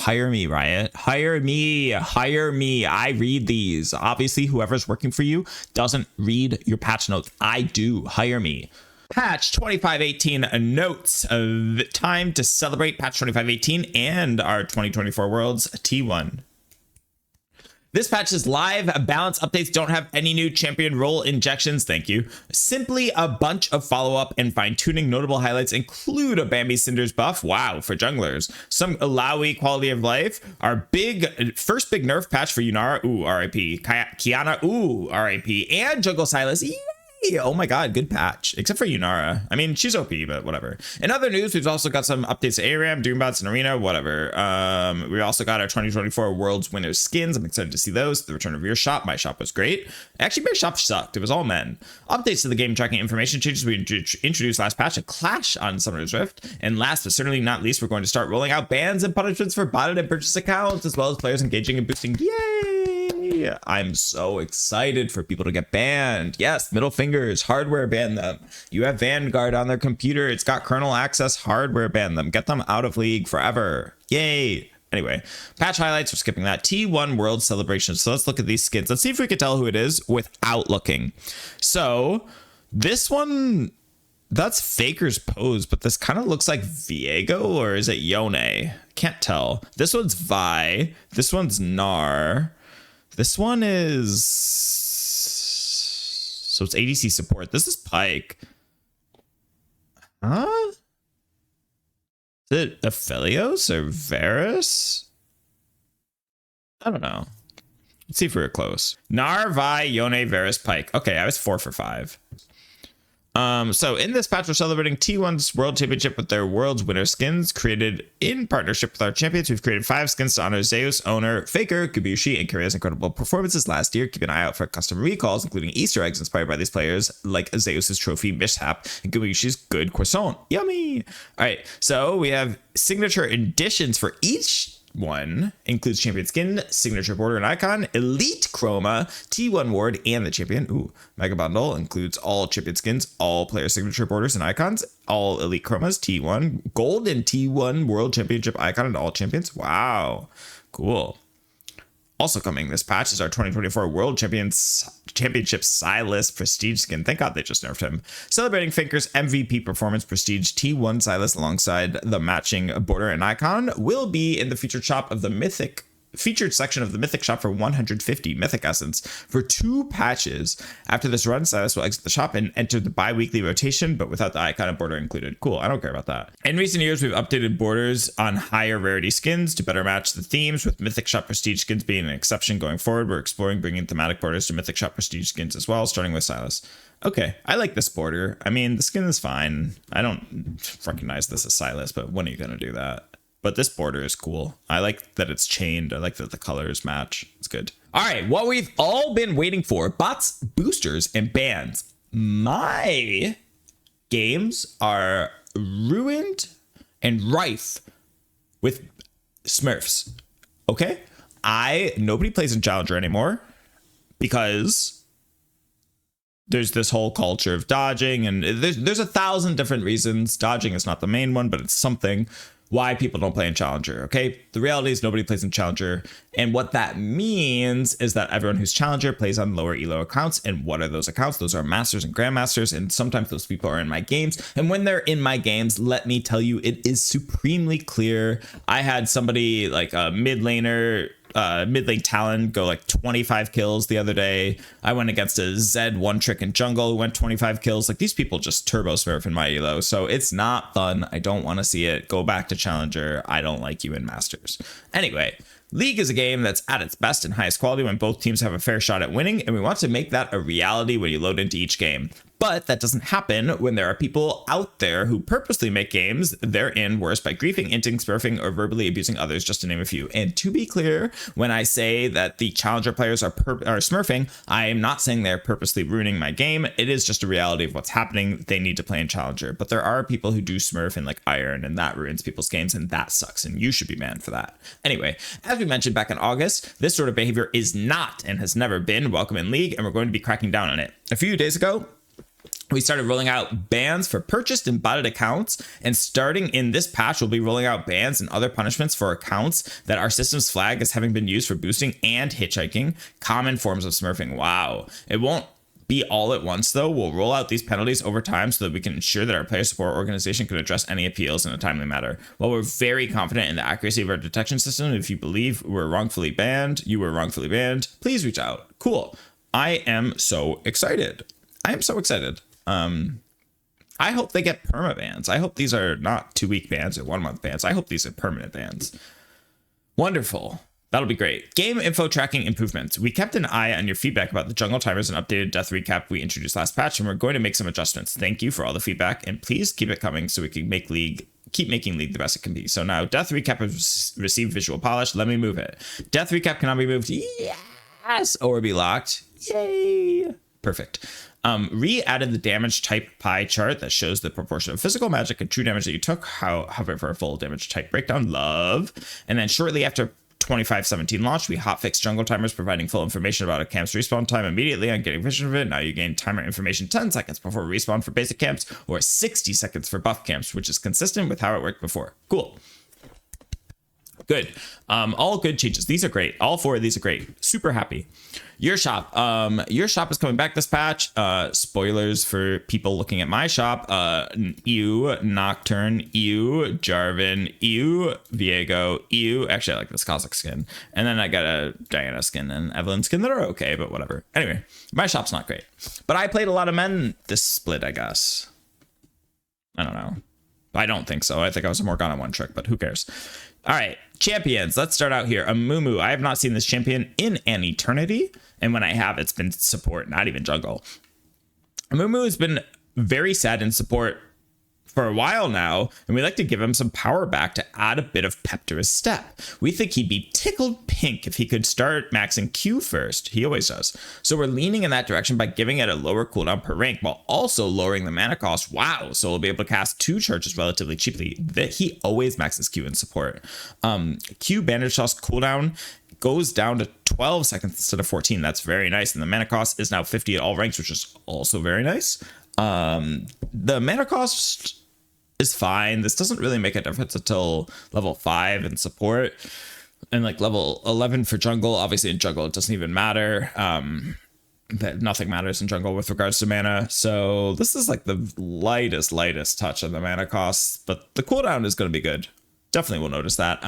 Hire me, Riot. Hire me. Hire me. I read these. Obviously, whoever's working for you doesn't read your patch notes. I do. Hire me. Patch 2518 notes. Time to celebrate patch 2518 and our 2024 Worlds T1. This patch is live. Balance updates don't have any new champion role injections. Thank you. Simply a bunch of follow-up and fine-tuning. Notable highlights include a Bambi Cinders buff. Wow, for junglers. Some yaaay quality of life. Our first big nerf patch for Yunara. Ooh, RIP. Kiana. Ooh, RIP. And Jungle Sylas. Yay! Oh my god, good patch. Except for Yunara. I mean, she's OP, but whatever. In other news, we've also got some updates to ARAM, Doombots, and Arena, whatever. We also got our 2024 Worlds Winner skins. I'm excited to see those. The return of your shop. My shop was great. Actually, my shop sucked. It was all men. Updates to the game tracking information changes we introduced last patch. A clash on Summoner's Rift. And last but certainly not least, we're going to start rolling out bans and punishments for botted and purchased accounts, as well as players engaging and boosting. Yay! I'm so excited for people to get banned. Yes, middle fingers, hardware ban them. You have Vanguard on their computer. It's got kernel access, hardware ban them. Get them out of league forever. Yay. Anyway, patch highlights, we're skipping that. T1 World Celebration. So let's look at these skins. Let's see if we can tell who it is without looking. So this one, that's Faker's pose, but this kind of looks like Viego, or is it Yone? Can't tell. This one's Vi. This one's Nar. This one is, so it's ADC support. This is Pyke. Huh? Is it Aphelios or Varus? I don't know. Let's see if we were close. Nar, Vi, Yone, Varus, Pyke. Okay, I was 4 for 5. So in this patch, we're celebrating T1's World Championship with their World's Winner skins created in partnership with our champions. We've created 5 skins to honor Zeus, Owner, Faker, Kabushi, and Kyria's incredible performances last year. Keep an eye out for custom recalls, including Easter eggs inspired by these players, like Zeus's trophy mishap and Kabushi's good croissant. Yummy! All right, so we have signature additions for each one. Includes champion skin, signature border and icon, elite chroma, T1 ward, and the champion. Ooh, mega bundle includes all champion skins, all player signature borders and icons, all elite chromas, T1 gold, and T1 world championship icon, and all champions. Wow, cool. Also coming this patch is our 2024 World Championship Sylas Prestige skin. Thank God they just nerfed him. Celebrating Faker's MVP performance, Prestige T1 Sylas alongside the matching border and icon will be in the featured shop of the featured section of the Mythic shop for 150 Mythic Essence for 2 patches. After this run, Sylas will exit the shop and enter the bi-weekly rotation, but without the icon and border included. Cool, I don't care about that. In recent years, we've updated borders on higher rarity skins to better match the themes, with Mythic shop prestige skins being an exception going forward. We're exploring bringing thematic borders to Mythic shop prestige skins as well, starting with Sylas. Okay, I like this border. I mean, the skin is fine. I don't recognize this as Sylas, but when are you going to do that? But this border is cool. I like that it's chained. I like that the colors match. It's good. All right, what we've all been waiting for: bots, boosters, and bans. My games are ruined and rife with Smurfs. Okay? Nobody plays in Challenger anymore because there's this whole culture of dodging, and there's 1,000 different reasons. Dodging is not the main one, but it's something why people don't play in Challenger. Okay, the reality is nobody plays in Challenger, and what that means is that everyone who's Challenger plays on lower elo accounts. And what are those accounts? Those are Masters and Grandmasters, and sometimes those people are in my games. And when they're in my games, let me tell you, it is supremely clear. I had somebody like a mid laner, mid lane Talon go like 25 kills the other day. I went against a Zed one trick in jungle who went 25 kills. Like, these people just turbo smurf in my elo, so it's not fun. I don't want to see it. Go back to Challenger. I don't like you in Masters. Anyway, League is a game that's at its best and highest quality when both teams have a fair shot at winning, and we want to make that a reality when you load into each game. But that doesn't happen when there are people out there who purposely make games they're in worse by griefing, inting, smurfing, or verbally abusing others, just to name a few. And to be clear, when I say that the Challenger players are smurfing, I am not saying they're purposely ruining my game. It is just a reality of what's happening. They need to play in Challenger. But there are people who do smurf in like Iron, and that ruins people's games, and that sucks, and you should be banned for that. Anyway, as we mentioned back in August, this sort of behavior is not and has never been welcome in League, and we're going to be cracking down on it. A few days ago, We started rolling out bans for purchased and botted accounts, and starting in this patch, we'll be rolling out bans and other punishments for accounts that our systems flag as having been used for boosting and hitchhiking, common forms of smurfing. Wow. It won't be all at once, though. We'll roll out these penalties over time so that we can ensure that our player support organization can address any appeals in a timely manner. While we're very confident in the accuracy of our detection system, if you believe we're wrongfully banned, you were wrongfully banned, please reach out. Cool. I am so excited. I am so excited. I hope they get perma bans. I hope these are not 2-week bans or 1-month bans. I hope these are permanent bans. Wonderful. That'll be great. Game info tracking improvements. We kept an eye on your feedback about the jungle timers and updated death recap we introduced last patch, and we're going to make some adjustments. Thank you for all the feedback, and please keep it coming so we can keep making League the best it can be. So now Death Recap has received visual polish. Let me move it. Death Recap cannot be moved. Yes! Or be locked. Yay! Perfect. Re-added the damage type pie chart that shows the proportion of physical magic and true damage that you took. However, for a full damage type breakdown, love. And then shortly after 2517 launch, we hotfixed jungle timers, providing full information about a camp's respawn time immediately on getting vision of it. Now you gain timer information 10 seconds before respawn for basic camps, or 60 seconds for buff camps, which is consistent with how it worked before. Cool. Good. All good changes. These are great. All 4 of these are great. Super happy. Your shop. Your shop is coming back this patch. Spoilers for people looking at my shop. Ew, Nocturne, Ew, Jarvan, Ew, Viego, Ew. Actually, I like this Cossack skin. And then I got a Diana skin and Evelyn skin that are okay, but whatever. Anyway, my shop's not great. But I played a lot of men this split, I guess. I don't know. I don't think so. I think I was a Morgana one trick, but who cares? All right, champions. Let's start out here. Amumu. I have not seen this champion in an eternity. And when I have, it's been support, not even jungle. Amumu has been very sad in support for a while now, and we like to give him some power back to add a bit of pep to his step. We think he'd be tickled pink if he could start maxing Q first. He always does. So we're leaning in that direction by giving it a lower cooldown per rank while also lowering the mana cost. Wow. So we'll be able to cast 2 charges relatively cheaply. That he always maxes Q in support. Q bandage toss cooldown goes down to 12 seconds instead of 14. That's very nice. And the mana cost is now 50 at all ranks, which is also very nice. The mana cost is fine. This doesn't really make a difference until level 5 in support, and like level 11 for jungle. Obviously in jungle it doesn't even matter. That nothing matters in jungle with regards to mana. So this is like the lightest touch on the mana costs, but the cooldown is going to be good. Definitely will notice that.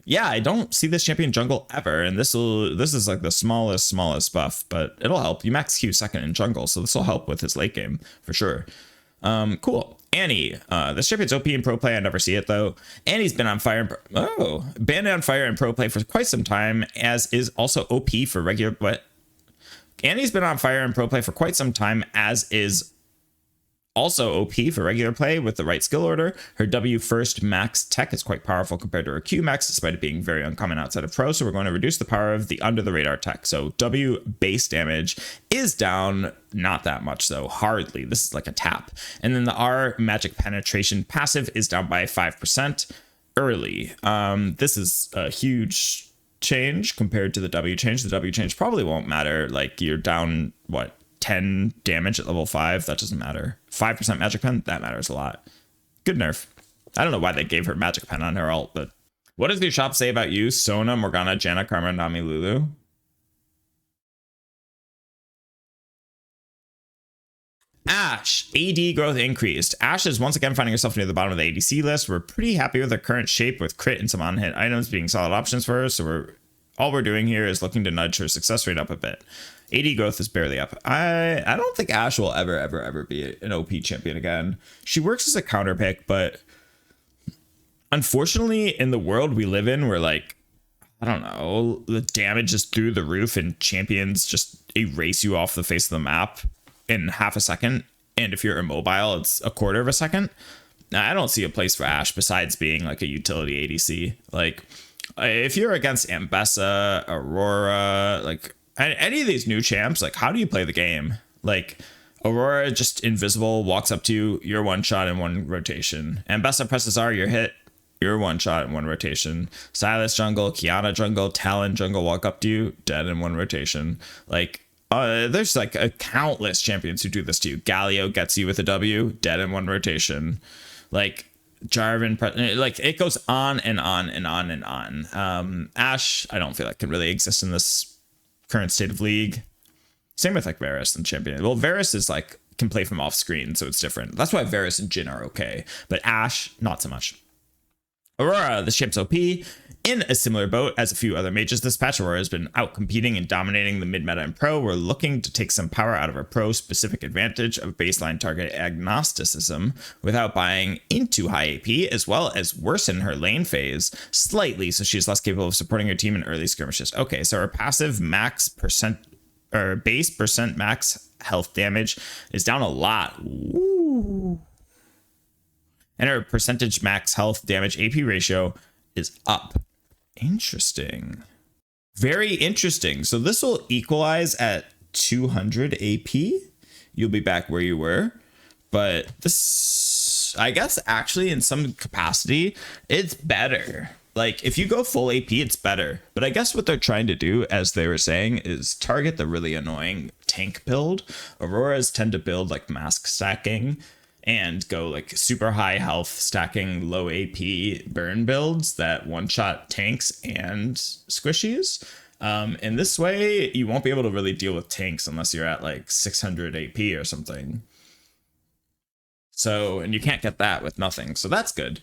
Yeah, I don't see this champion jungle ever, and this is like the smallest buff, but it'll help. You max Q second in jungle, so this will help with his late game for sure. Cool. Annie, this champion's OP in pro play. I never see it though. Annie's been on fire. Banned on fire in pro play for quite some time, as is also OP for regular. What? Annie's been on fire in pro play for quite some time, as is also OP for regular play with the right skill order. Her W first max tech is quite powerful compared to her Q max, despite it being very uncommon outside of pro. So we're going to reduce the power of the under the radar tech. So W base damage is down, not that much though, hardly. This is like a tap. And then the R magic penetration passive is down by 5% early. This is a huge change compared to the W change. The W change probably won't matter. Like you're down, what, 10 damage at level 5? That doesn't matter. 5% magic pen? That matters a lot. Good nerf. I don't know why they gave her magic pen on her ult, but what does your shop say about you? Sona, Morgana, Janna, Karma, Nami, Lulu? Ash, AD growth increased. Ash is once again finding herself near the bottom of the ADC list. We're pretty happy with her current shape, with crit and some on-hit items being solid options for her, so all we're doing here is looking to nudge her success rate up a bit. AD growth is barely up. I don't think Ash will ever be an OP champion again. She works as a counter pick, but unfortunately in the world we live in, where like, I don't know, the damage is through the roof and champions just erase you off the face of the map in half a second. And if you're immobile, it's a quarter of a second. Now, I don't see a place for Ash besides being like a utility ADC. Like if you're against Ambessa, Aurora, like any of these new champs, like how do you play the game? Like Aurora just invisible, walks up to you, you're one shot in one rotation. Ambessa presses R, you're hit, you're one shot in one rotation. Sylas jungle, Kiana jungle, Talon jungle walk up to you, dead in one rotation. Like There's like a countless champions who do this to you. Galio gets you with a W, dead in one rotation. Like Jarvan, like it goes on and on and on and on. Ashe, I don't feel like can really exist in this current state of league. Same with like Varus and champion. Well, Varus is like can play from off screen, so it's different. That's why Varus and Jhin are okay, but Ashe not so much. Aurora, the champ's OP. In a similar boat as a few other mages this patch, Aurora has been out competing and dominating the mid-meta and pro. We're looking to take some power out of our pro-specific advantage of baseline target agnosticism without buying into high AP, as well as worsen her lane phase slightly so she's less capable of supporting her team in early skirmishes. Okay, so her passive max percent or base percent max health damage is down a lot. Ooh. And her percentage max health damage AP ratio is up. Interesting. Very interesting. So this will equalize at 200 AP. You'll be back where you were. But this, I guess, actually in some capacity, it's better. Like if you go full AP, it's better. But I guess what they're trying to do, as they were saying, is target the really annoying tank build. Auroras tend to build like mask stacking and go like super high health stacking low AP burn builds that one-shot tanks and squishies. In this way, you won't be able to really deal with tanks unless you're at like 600 AP or something. So, and you can't get that with nothing. So that's good.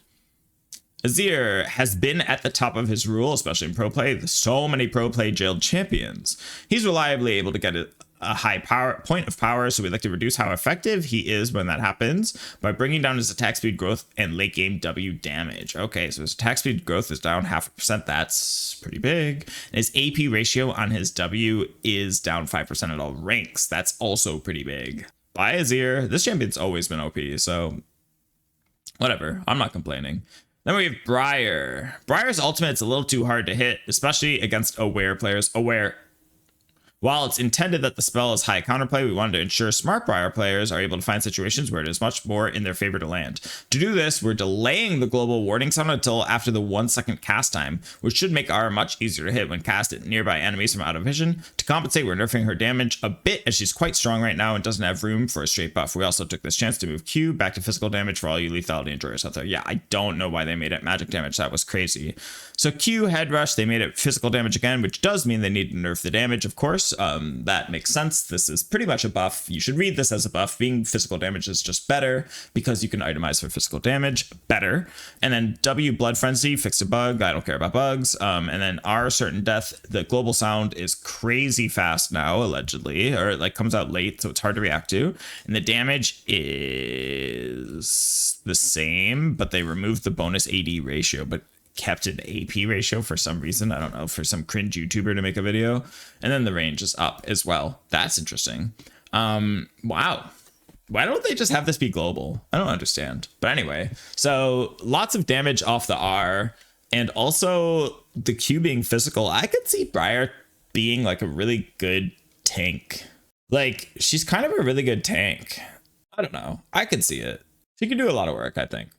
Azir has been at the top of his rule, especially in pro play. There's so many pro play jailed champions. He's reliably able to get a high power point of power, so we like to reduce how effective he is when that happens by bringing down his attack speed growth and late game W damage. Okay, so his attack speed growth is down 0.5%. That's pretty big. And his AP ratio on his W is down 5% at all ranks. That's also pretty big. By Azir, this champion's always been OP, so whatever. I'm not complaining. Then we have Briar. Briar's ultimate's a little too hard to hit, especially against aware players. Aware. While it's intended that the spell is high counterplay, we wanted to ensure smart Briar players are able to find situations where it is much more in their favor to land. To do this, we're delaying the global warning sound until after the 1 second cast time, which should make R much easier to hit when cast at nearby enemies from out of vision. To compensate, we're nerfing her damage a bit as she's quite strong right now and doesn't have room for a straight buff. We also took this chance to move Q back to physical damage for all you lethality enjoyers out there. Yeah, I don't know why they made it magic damage. That was crazy. So Q head rush, they made it physical damage again, which does mean they need to nerf the damage, of course. That makes sense. This is pretty much a buff. You should read this as a buff. Being physical damage is just better because you can itemize for physical damage better. And then W blood frenzy, fixed a bug. I don't care about bugs. And then R certain death. The global sound is crazy fast now, allegedly, or it like comes out late, so it's hard to react to. And the damage is the same, but they removed the bonus AD ratio, but kept an AP ratio for some reason. I don't know, for some cringe YouTuber to make a video. And then the range is up as well. That's interesting. Wow. Why don't they just have this be global? I don't understand. But anyway, so lots of damage off the R and also the Q being physical. I could see Briar being like a really good tank. Like she's kind of a really good tank. I don't know. I could see it. She can do a lot of work, I think.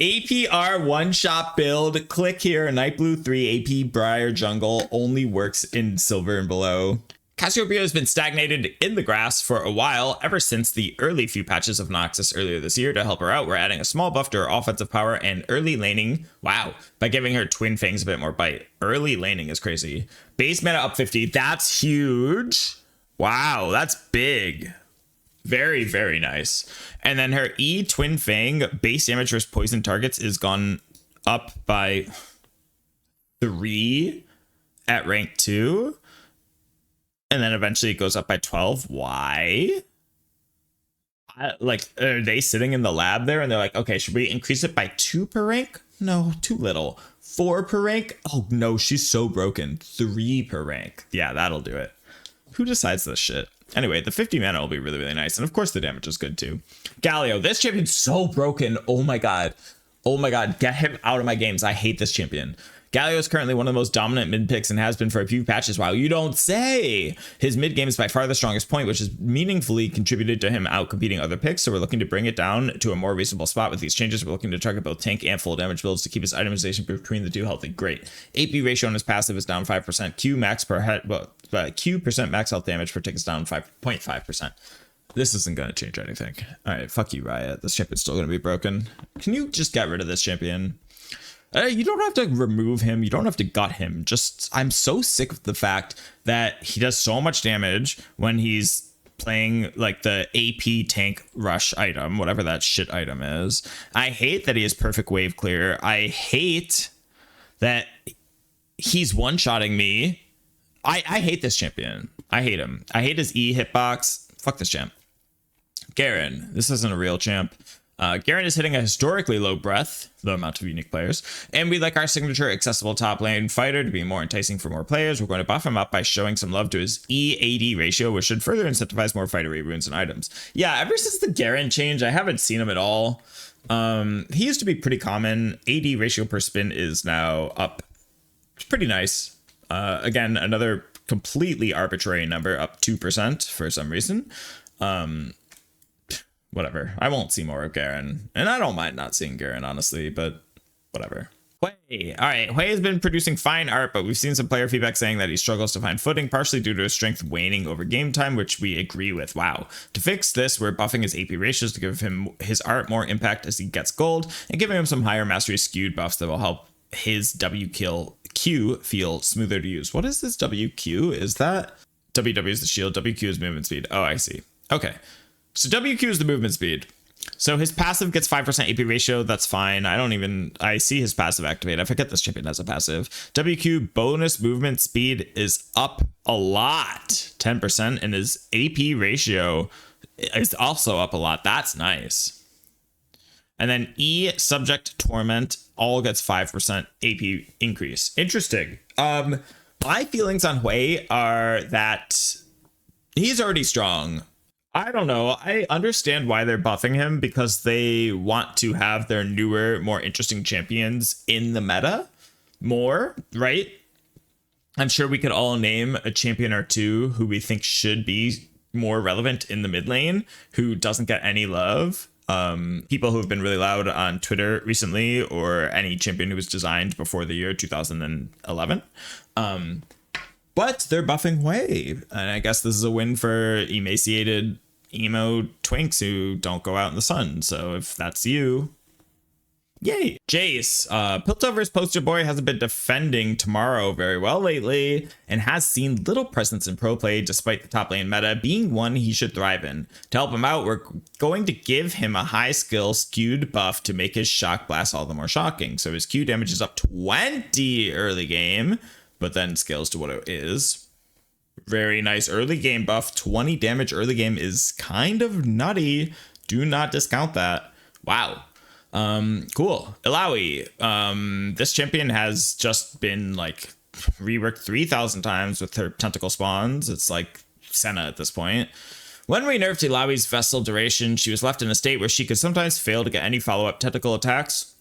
APR one-shot build. Click here. Night Blue 3 AP Briar Jungle only works in silver and below. Cassiopeia has been stagnated in the grass for a while, ever since the early few patches of Noxus earlier this year. To help her out, we're adding a small buff to her offensive power and early laning. Wow, by giving her Twin Fangs a bit more bite. Early laning is crazy. Base mana up 50. That's huge. Wow, that's big. Very, very nice. And then her E Twin Fang base damage versus poison targets is gone up by 3 at rank 2. And then eventually it goes up by 12. Why? Like, are they sitting in the lab there and they're like, okay, should we increase it by 2 per rank? No, too little. 4 per rank? Oh no, she's so broken. 3 per rank. Yeah, that'll do it. Who decides this shit? Anyway, the 50 mana will be really, really nice. And of course the damage is good too. Galio, this champion's so broken. Oh my god. Oh my god, get him out of my games. I hate this champion. Galio is currently one of the most dominant mid picks and has been for a few patches. Wow, you don't say. His mid game is by far the strongest point, which has meaningfully contributed to him out competing other picks. So we're looking to bring it down to a more reasonable spot with these changes. We're looking to target both tank and full damage builds to keep his itemization between the two healthy. Great. AP ratio on his passive is down 5%. Q max per head, Q percent max health damage per tick is down 5.5%. This isn't going to change anything. All right, fuck you, Riot. This champion's still going to be broken. Can you just get rid of this champion? You don't have to remove him. You don't have to gut him. Just, I'm so sick of the fact that he does so much damage when he's playing like the AP tank rush item, whatever that shit item is. I hate that he has perfect wave clear. I hate that he's one-shotting me. I hate this champion. I hate him. I hate his E hitbox. Fuck this champ. Garen. This isn't a real champ. Garen is hitting a historically low breath, the amount of unique players, and we like our signature accessible top lane fighter to be more enticing for more players. We're going to buff him up by showing some love to his EAD ratio, which should further incentivize more fighter rate runes and items. Yeah, ever since the Garen change, I haven't seen him at all. He used to be pretty common. AD ratio per spin is now up. It's pretty nice. Again, another completely arbitrary number, up 2% for some reason. Whatever. I won't see more of Garen. And I don't mind not seeing Garen, honestly, but whatever. Hui. All right. Hui has been producing fine art, but we've seen some player feedback saying that he struggles to find footing, partially due to his strength waning over game time, which we agree with. Wow. To fix this, we're buffing his AP ratios to give him his art more impact as he gets gold, and giving him some higher mastery skewed buffs that will help his Q feel smoother to use. What is this WQ? Is that WW is the shield, WQ is movement speed. Oh, I see. Okay. So WQ is the movement speed. So his passive gets 5% AP ratio. That's fine. I see his passive activate. I forget this champion has a passive. WQ bonus movement speed is up a lot, 10%. And his AP ratio is also up a lot. That's nice. And then E subject torment all gets 5% AP increase. Interesting. My feelings on Hui are that he's already strong. I don't know. I understand why they're buffing him, because they want to have their newer, more interesting champions in the meta more, right? I'm sure we could all name a champion or two who we think should be more relevant in the mid lane, who doesn't get any love. People who have been really loud on Twitter recently, or any champion who was designed before the year 2011. But they're buffing Hui, and I guess this is a win for emaciated emo twinks who don't go out in the sun. So if that's you, yay. Jace, Piltover's poster boy, hasn't been defending Tomorrow very well lately, and has seen little presence in pro play despite the top lane meta being one he should thrive in. To help him out, we're going to give him a high skill skewed buff to make his shock blast all the more shocking. So his Q damage is up 20 early game, but then scales to what it is. Very nice early game buff. 20 damage early game is kind of nutty. Do not discount that. Wow. Cool. Illaoi. This champion has just been like reworked 3,000 times with her tentacle spawns. It's like Senna at this point. When we nerfed Illaoi's Vessel duration, she was left in a state where she could sometimes fail to get any follow-up tentacle attacks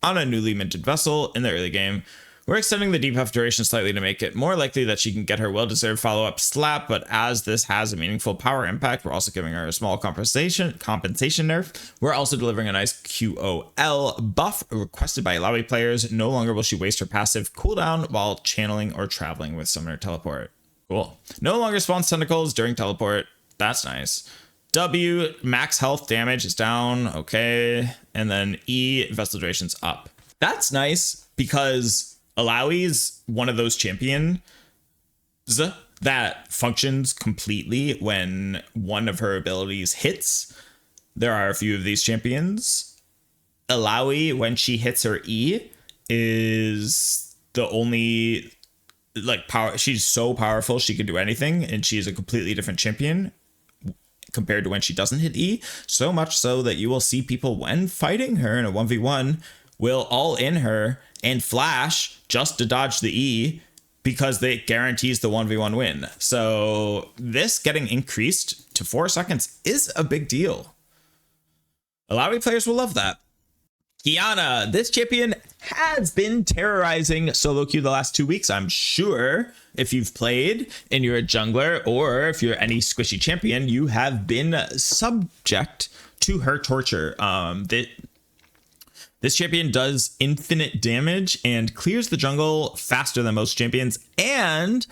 on a newly minted Vessel in the early game. We're extending the debuff duration slightly to make it more likely that she can get her well-deserved follow-up slap, but as this has a meaningful power impact, we're also giving her a small compensation nerf. We're also delivering a nice QOL buff requested by Illaoi players. No longer will she waste her passive cooldown while channeling or traveling with Summoner Teleport. Cool. No longer spawns tentacles during teleport. That's nice. W, max health damage is down. Okay. And then E, Vessel duration's up. That's nice, because Illaoi is one of those champions that functions completely when one of her abilities hits. There are a few of these champions. Illaoi, when she hits her E, is the only like power. She's so powerful she can do anything, and she is a completely different champion compared to when she doesn't hit E. So much so that you will see people, when fighting her in a 1v1, will all in her and flash just to dodge the E, because it guarantees the 1v1 win. So this getting increased to 4 seconds is a big deal. Illaoi players will love that. Kiana, this champion has been terrorizing solo queue the last 2 weeks. I'm sure if you've played and you're a jungler, or if you're any squishy champion, you have been subject to her torture. This champion does infinite damage and clears the jungle faster than most champions, and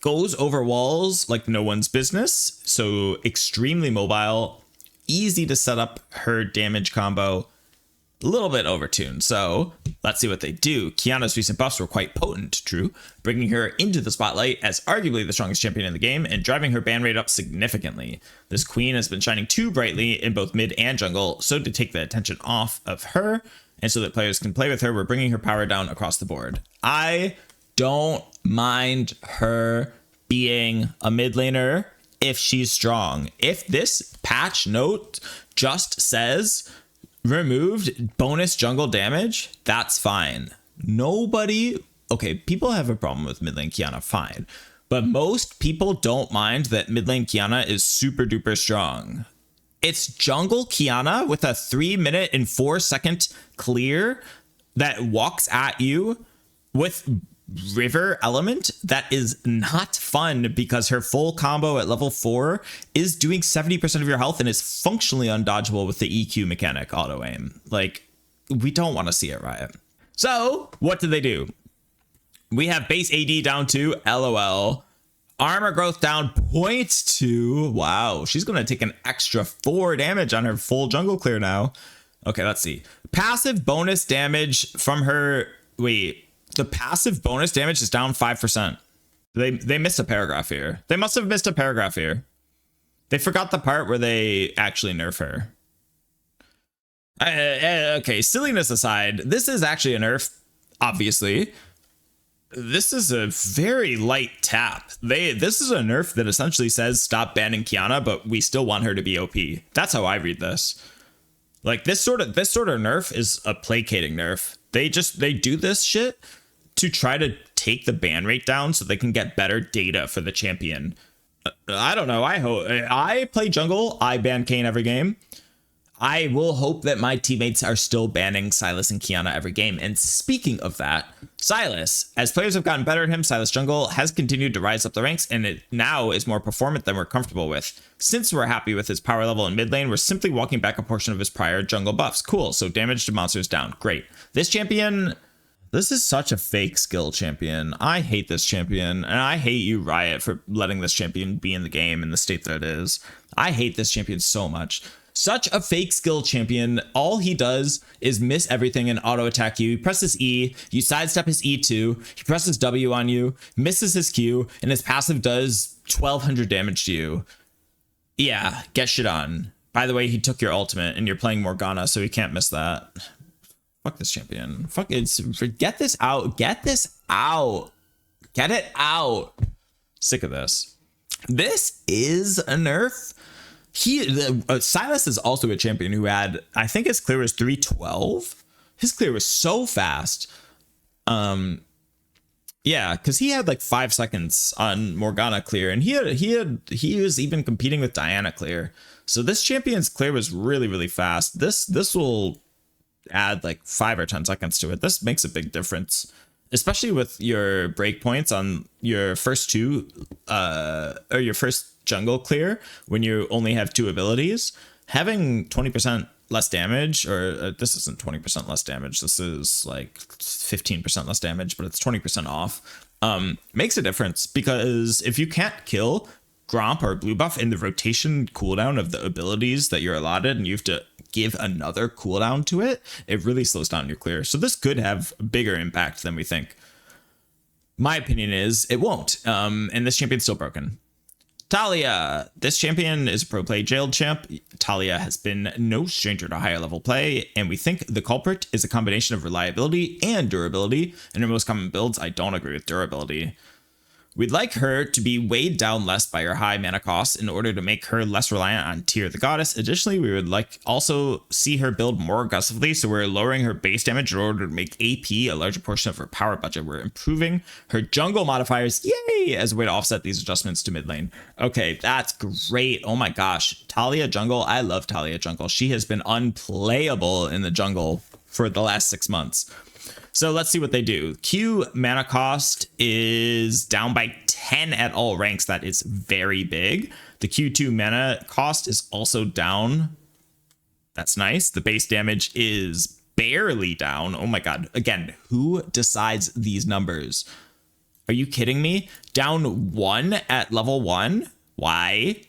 goes over walls like no one's business. So extremely mobile, easy to set up her damage combo. A little bit overtuned, so let's see what they do. Kiana's recent buffs were quite potent, true, bringing her into the spotlight as arguably the strongest champion in the game and driving her ban rate up significantly. This queen has been shining too brightly in both mid and jungle, so to take the attention off of her and so that players can play with her, we're bringing her power down across the board. I don't mind her being a mid laner if she's strong. If this patch note just says removed bonus jungle damage, that's fine. Okay, people have a problem with mid lane Kiana, fine. But most people don't mind that mid lane Kiana is super duper strong. It's jungle Kiana with a 3-minute and 4-second clear that walks at you with river element that is not fun, because her full combo at level 4 is doing 70% of your health and is functionally undodgeable with the EQ mechanic auto aim. Like, we don't want to see it, Riot. So what did they do? We have base AD down to LOL, armor growth down 0.2. Wow, she's gonna take an extra 4 damage on her full jungle clear now. Okay, let's see. Passive bonus damage from her. Wait, the passive bonus damage is down 5%. They missed a paragraph here. They must have missed a paragraph here. They forgot the part where they actually nerf her. Okay, silliness aside, this is actually a nerf, obviously. This is a very light tap. This is a nerf that essentially says stop banning Kiana, but we still want her to be OP. That's how I read this. Like, this sort of nerf is a placating nerf. They do this shit to try to take the ban rate down so they can get better data for the champion. I don't know. I play jungle. I ban Kayn every game. I will hope that my teammates are still banning Sylas and Kiana every game. And speaking of that, Sylas, as players have gotten better at him, Sylas jungle has continued to rise up the ranks, and it now is more performant than we're comfortable with. Since we're happy with his power level in mid lane, we're simply walking back a portion of his prior jungle buffs. Cool, so damage to monsters down. Great. This champion, this is such a fake skill champion. I hate this champion, and I hate you, Riot, for letting this champion be in the game in the state that it is. I hate this champion so much. Such a fake skill champion. All he does is miss everything and auto attack you. He presses E, you sidestep his E2, he presses W on you, misses his Q, and his passive does 1200 damage to you. Yeah, get shit on. By the way, he took your ultimate and you're playing Morgana, so he can't miss that. Fuck this champion. Fuck it. Get this out. Get this out. Get it out. Sick of this. This is a nerf. Sylas is also a champion who had, I think his clear was 312. His clear was so fast. Yeah, because he had like 5 seconds on Morgana clear, and he was even competing with Diana clear. So this champion's clear was really, really fast. This will add like 5 or 10 seconds to it. This makes a big difference, especially with your breakpoints on your first two or your first jungle clear when you only have 2 abilities. Having 20% less damage, or this isn't 20% less damage, this is like 15% less damage, but it's 20% off, makes a difference, because if you can't kill Gromp or blue buff in the rotation cooldown of the abilities that you're allotted, and you have to give another cooldown to it, it really slows down your clear. So this could have a bigger impact than we think. My opinion is it won't, and this champion's still broken. Talia. This champion is a pro play jailed champ. Talia has been no stranger to higher level play, and we think the culprit is a combination of reliability and durability. In her most common builds, I don't agree with durability. We'd like her to be weighed down less by her high mana costs in order to make her less reliant on Tear the Goddess. Additionally, we would like also see her build more aggressively, so we're lowering her base damage in order to make AP a larger portion of her power budget. We're improving her jungle modifiers, yay, as a way to offset these adjustments to mid lane. Okay, that's great. Oh my gosh, Talia jungle. I love Talia jungle. She has been unplayable in the jungle for the last 6 months. So let's see what they do. Q mana cost is down by 10 at all ranks. That is very big. The Q2 mana cost is also down. That's nice. The base damage is barely down. Oh my god. Again, who decides these numbers? Are you kidding me? Down 1 at level 1? Why?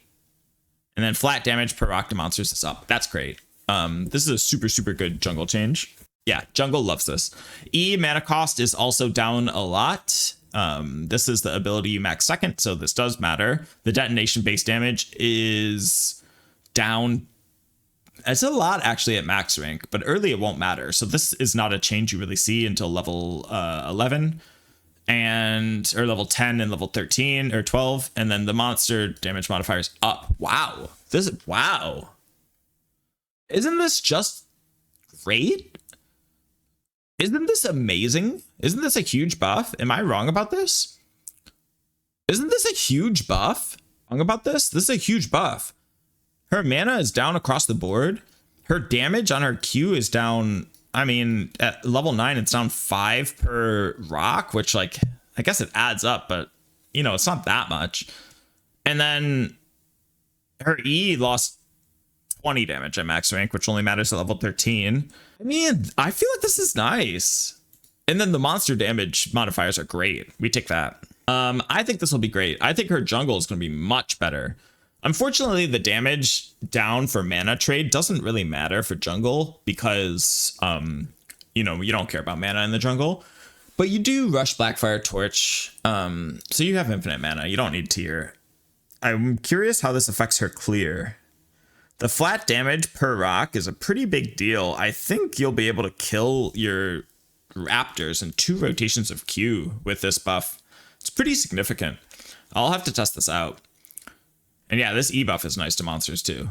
And then flat damage per rock to monsters is up. That's great. This is a super good jungle change. Yeah, jungle loves this. E mana cost is also down a lot. This is the ability you max second, so this does matter. The detonation base damage is down. It's a lot actually at max rank, but early it won't matter. So this is not a change you really see until level 11 or level 10 and level 13 or 12, and then the monster damage modifier is up. Wow, wow. Isn't this just great? Isn't this amazing? Isn't this a huge buff? Am I wrong about this? Isn't this a huge buff? Wrong about this? This is a huge buff. Her mana is down across the board. Her damage on her Q is down. I mean, at level 9, it's down 5 per rock, which, like, I guess it adds up, but, you know, it's not that much. And then her E lost 20 damage at max rank, which only matters at level 13. I mean, I feel like this is nice. And then the monster damage modifiers are great. We take that. I think this will be great. I think her jungle is going to be much better. Unfortunately, the damage down for mana trade doesn't really matter for jungle because, you know, you don't care about mana in the jungle. But you do rush Blackfire Torch, so you have infinite mana. You don't need Tear. I'm curious how this affects her clear. The flat damage per rock is a pretty big deal. I think you'll be able to kill your raptors in 2 rotations of Q with this buff. It's pretty significant. I'll have to test this out. And yeah, this E buff is nice to monsters too.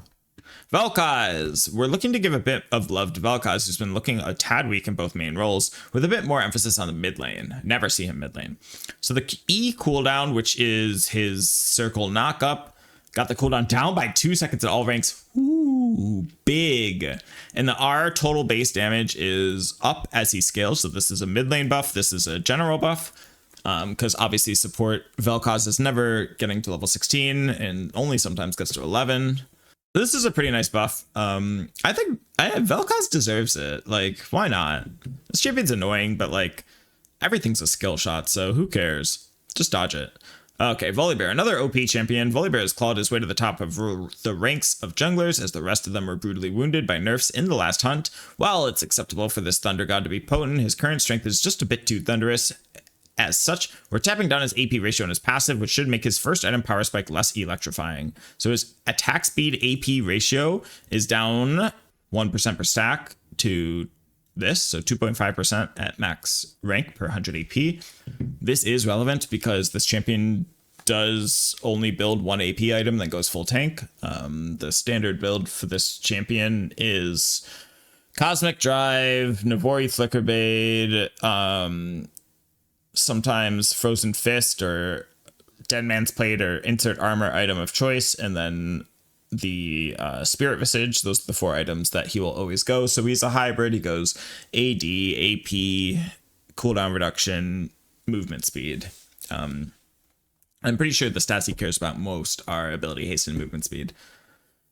Vel'Koz. We're looking to give a bit of love to Vel'Koz, who's been looking a tad weak in both main roles, with a bit more emphasis on the mid lane. Never see him mid lane. So the E cooldown, which is his circle knock up, got the cooldown down by 2 seconds at all ranks. Ooh, big. And the R total base damage is up as he scales. So this is a mid lane buff. This is a general buff. Because obviously support Vel'Koz is never getting to level 16 and only sometimes gets to 11. This is a pretty nice buff. I think Vel'Koz deserves it. Like, why not? This champion's annoying, but like everything's a skill shot. So who cares? Just dodge it. Okay, Volibear, another OP champion. Volibear has clawed his way to the top of the ranks of junglers as the rest of them were brutally wounded by nerfs in the last hunt. While it's acceptable for this Thunder God to be potent, his current strength is just a bit too thunderous. As such, we're tapping down his AP ratio on his passive, which should make his first item power spike less electrifying. So his attack speed AP ratio is down 1% per stack to this, so 2.5% at max rank per 100 AP. This is relevant because this champion does only build 1 AP item that goes full tank. The standard build for this champion is Cosmic Drive, Navori Flickerbait, sometimes Frozen Fist or Dead Man's Plate or insert armor item of choice, and then the Spirit Visage. Those are the 4 items that he will always go. So he's a hybrid. He goes AD, AP, cooldown reduction, movement speed. I'm pretty sure the stats he cares about most are ability, haste, and movement speed.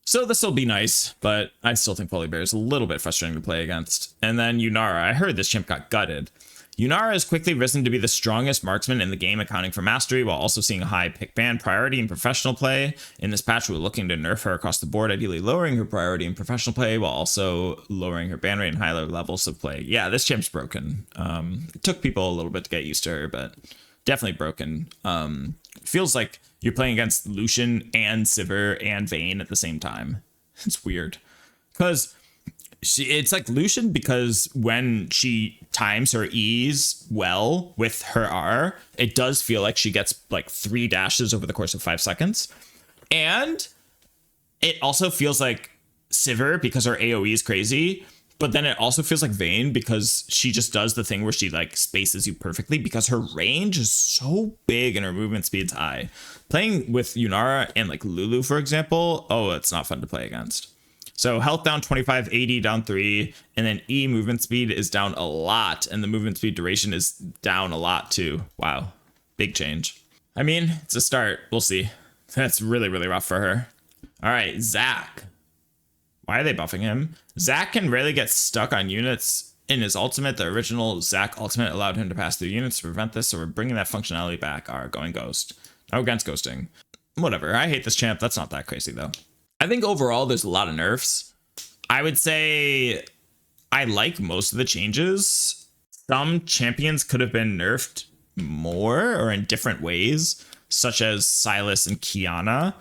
So this will be nice, but I still think Volibear is a little bit frustrating to play against. And then Yunara. I heard this champ got gutted. Yunara has quickly risen to be the strongest marksman in the game, accounting for mastery, while also seeing a high pick ban priority in professional play. In this patch, we're looking to nerf her across the board, ideally lowering her priority in professional play, while also lowering her ban rate and higher levels of play. Yeah, this champ's broken. It took people a little bit to get used to her, but definitely broken. Feels like you're playing against Lucian and Sivir and Vayne at the same time. It's weird. Because It's like Lucian because when she times her E's well with her R, it does feel like she gets like 3 dashes over the course of 5 seconds. And it also feels like Sivir because her AoE is crazy. But then it also feels like Vayne because she just does the thing where she like spaces you perfectly because her range is so big and her movement speed's high. Playing with Yunara and like Lulu, for example, oh, it's not fun to play against. So health down 25, 80 down 3, and then E movement speed is down a lot, and the movement speed duration is down a lot too. Wow, big change. I mean, it's a start. We'll see. That's really, really rough for her. All right, Zac. Why are they buffing him? Zac can rarely get stuck on units in his ultimate. The original Zac ultimate allowed him to pass through units to prevent this, so we're bringing that functionality back. Are going ghost. No against ghosting. Whatever. I hate this champ. That's not that crazy though. I think overall there's a lot of nerfs. I would say I like most of the changes. Some champions could have been nerfed more or in different ways, such as Sylas and Kiana,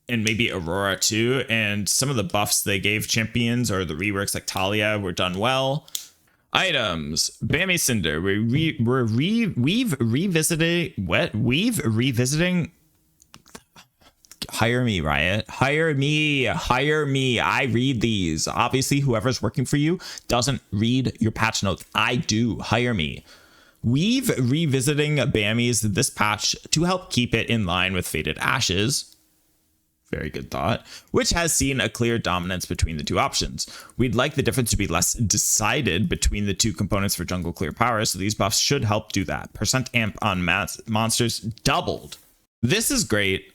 and maybe Aurora too. And some of the buffs they gave champions or the reworks like Talia were done well. Items. Bammy Cinder. We've revisiting. Hire me, Riot. Hire me. I read these. Obviously, whoever's working for you doesn't read your patch notes. I do. Hire me. We've revisiting Bammy's this patch to help keep it in line with Faded Ashes. Very good thought. Which has seen a clear dominance between the two options. We'd like the difference to be less decided between the two components for jungle clear power, so these buffs should help do that. Percent amp on monsters doubled. This is great.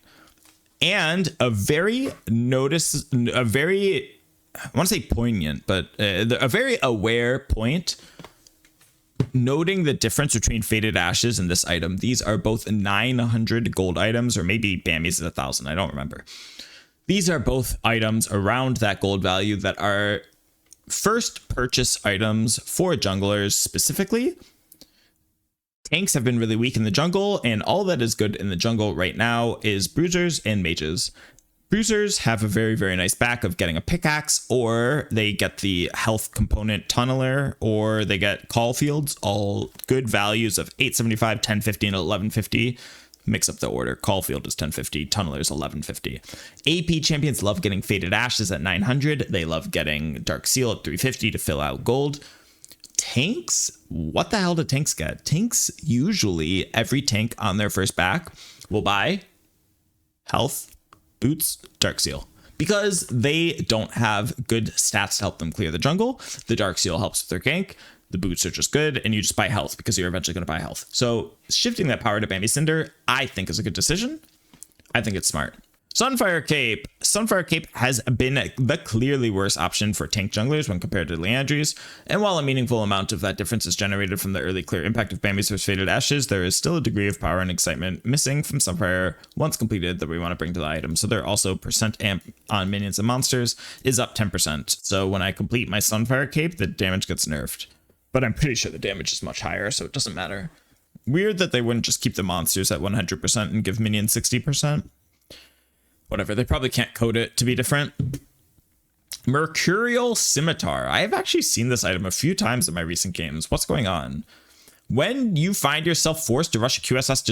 And a very I want to say poignant, but a very aware point, noting the difference between Faded Ashes and this item. These are both 900 gold items, or maybe Bammy's at 1,000. I don't remember. These are both items around that gold value that are first purchase items for junglers specifically. Tanks have been really weak in the jungle, and all that is good in the jungle right now is bruisers and mages. Bruisers have a very, very nice back of getting a pickaxe, or they get the health component tunneler, or they get call fields, all good values of 875, 1050, and 1150. Mix up the order. Call field is 1050, tunneler is 1150. AP champions love getting Faded Ashes at 900. They love getting Dark Seal at 350 to fill out gold. Tanks, what the hell do tanks get? Tanks, usually every tank on their first back will buy health, boots, Dark Seal, because they don't have good stats to help them clear the jungle. The Dark Seal helps with their gank. The boots are just good, and you just buy health because you're eventually going to buy health. So shifting that power to Bammy Cinder, I think is a good decision. I think it's smart. Sunfire Cape. Sunfire Cape has been the clearly worse option for tank junglers when compared to Leandry's, and while a meaningful amount of that difference is generated from the early clear impact of Bammy's versus Faded Ashes, there is still a degree of power and excitement missing from Sunfire once completed that we want to bring to the item. So they're also percent amp on minions and monsters is up 10%. So when I complete my Sunfire Cape, the damage gets nerfed. But I'm pretty sure the damage is much higher, so it doesn't matter. Weird that they wouldn't just keep the monsters at 100% and give minions 60%. Whatever, they probably can't code it to be different. Mercurial Scimitar. I have actually seen this item a few times in my recent games. What's going on? When you find yourself forced to rush a QSS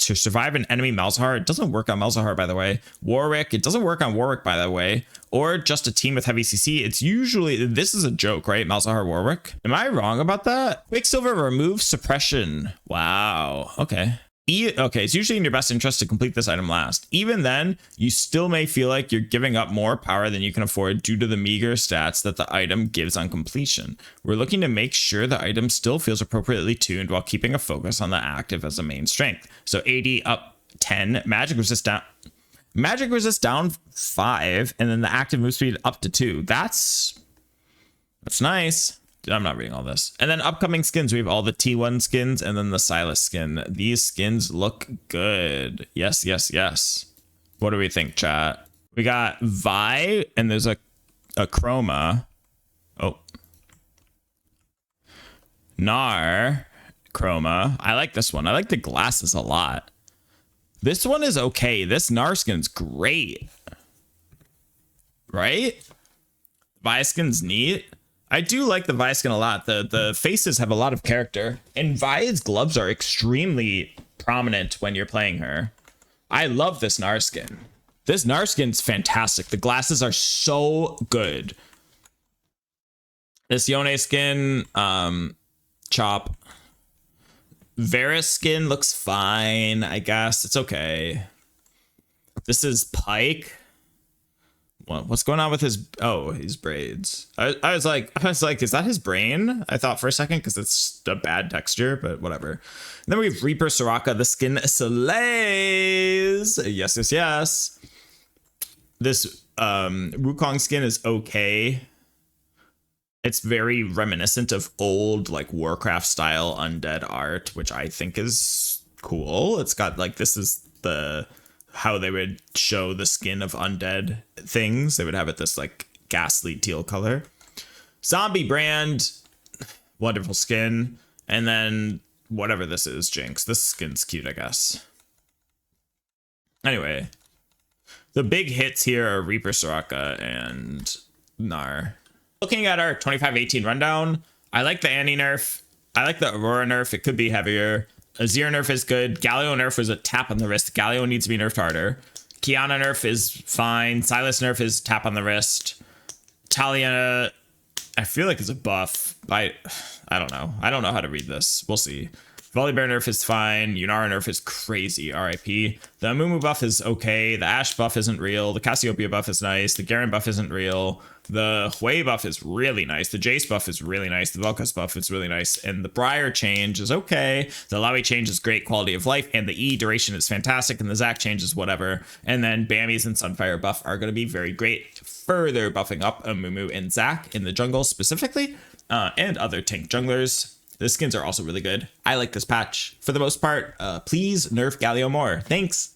to survive an enemy Malzahar, it doesn't work on Malzahar, by the way. Warwick, it doesn't work on Warwick, by the way. Or just a team with heavy CC. It's usually, this is a joke, right? Malzahar, Warwick. Am I wrong about that? Quicksilver removes suppression. Wow, okay. Okay, it's usually in your best interest to complete this item last. Even then, you still may feel like you're giving up more power than you can afford due to the meager stats that the item gives on completion. We're looking to make sure the item still feels appropriately tuned while keeping a focus on the active as a main strength. So 80 up 10, magic resist down 5, and then the active move speed up to 2. That's nice. I'm not reading all this. And then upcoming skins, we have all the T1 skins and then the Sylas skin. These skins look good. Yes, yes, yes. What do we think, chat? We got Vi, and there's a Chroma. Oh. Gnar Chroma. I like this one. I like the glasses a lot. This one is okay. This Gnar skin's great. Right? Vi skin's neat. I do like the Vi skin a lot. The faces have a lot of character, and Vi's gloves are extremely prominent when you're playing her. I love this Nar skin. This Nar skin's fantastic. The glasses are so good. This Yone skin, chop. Varus skin looks fine, I guess. It's okay. This is Pike. What's going on with his braids? I was like, is that his brain? I thought for a second because it's a bad texture, but whatever. And then we have Reaper Soraka. The skin slays. Yes, yes, yes. This Wukong skin is okay. It's very reminiscent of old like Warcraft style undead art, which I think is cool. It's got like, this is the how they would show the skin of undead things. They would have it this like ghastly teal color. Zombie brand, wonderful skin. And then whatever this is, Jinx. This skin's cute, I guess. Anyway, the big hits here are Reaper Soraka and Nar. Looking at our 25-18 rundown, I like the Annie nerf. I like the Aurora nerf. It could be heavier. Azir nerf is good. Galio nerf was a tap on the wrist. Galio needs to be nerfed harder. Kiana nerf is fine. Sylas nerf is tap on the wrist. Talia, I feel like it's a buff. I don't know. I don't know how to read this. We'll see. Volibear nerf is fine. Yunara nerf is crazy. RIP. The Amumu buff is okay. The Ashe buff isn't real. The Cassiopeia buff is nice. The Garen buff isn't real. The Hui buff is really nice. The Jace buff is really nice. The Vel'Koz buff is really nice. And the Briar change is okay. The Lawi change is great quality of life. And the E duration is fantastic. And the Zac change is whatever. And then Bammies and Sunfire buff are going to be very great. Further buffing up Amumu and Zac in the jungle specifically. And other tank junglers. The skins are also really good. I like this patch for the most part. Please nerf Galio more. Thanks.